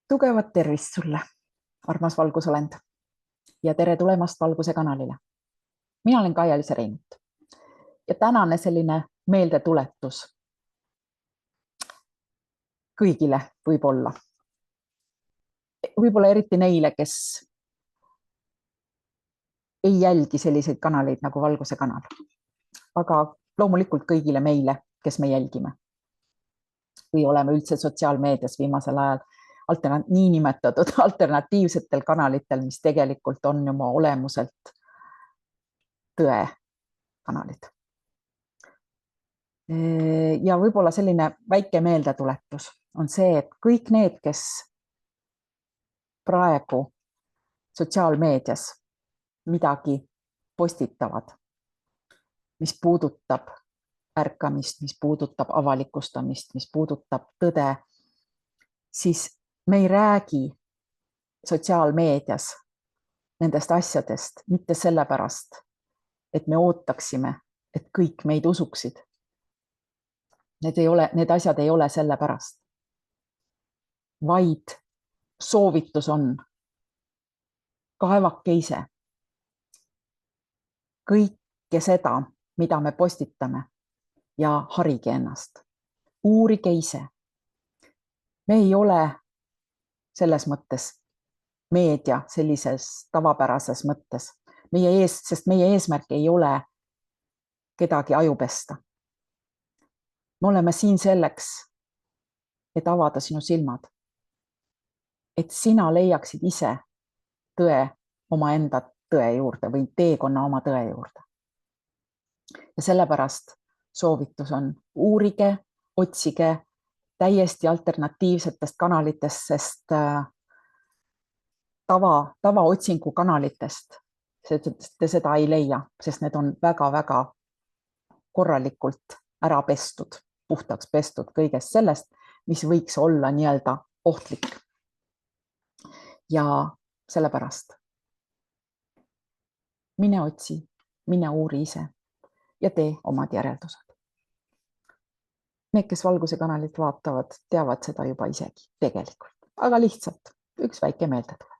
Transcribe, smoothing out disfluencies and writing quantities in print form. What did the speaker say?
Tugevat tervist sulle, armas valgusolend, ja tere tulemast Valguse kanalile. Mina olen Kaia-Liisa Reinut ja tänane selline meeldetuletus kõigile võib-olla eriti neile, kes ei jälgi selliseid kanaleid nagu Valguse kanal, aga loomulikult kõigile meile, kes me jälgime või oleme üldse sotsiaalmeedias viimasel ajal niinimetatud alternatiivsetel kanalitel, mis tegelikult on oma olemuselt tõe kanalid. Ja võib-olla selline väike meeldetuletus on see, et kõik need, kes praegu sotsiaalmeedias midagi postitavad, mis puudutab ärkamist, mis puudutab avalikustamist, mis puudutab tõde, siis me ei räägi sotsiaalmeedias nendest asjadest mitte sellepärast, et me ootaksime, et kõik meid usuksid. Need asjad ei ole sellepärast, vaid soovitus on kaevake ise kõike seda, mida me postitame, ja harige ennast. Uurige ise. Me ei ole selles mõttes meedia sellises tavapärases mõttes, sest meie eesmärk ei ole kedagi aju pesta. Me oleme siin selleks, et avada sinu silmad, et sina leiaksid ise tõe omaenda tõe juurde või teekonna oma tõe juurde. Ja sellepärast soovitus on uurige, otsige täiesti alternatiivsetest kanalitest, sest tavaotsingu kanalitest te seda ei leia, sest need on väga-väga korralikult ära pestud, puhtaks pestud kõigest sellest, mis võiks olla nii-öelda ohtlik. Ja sellepärast mine otsi, mine uuri ise ja tee omad järeldused. Need, kes Valguse kanalit vaatavad, teavad seda juba isegi tegelikult, aga lihtsalt üks väike meeldetuletus.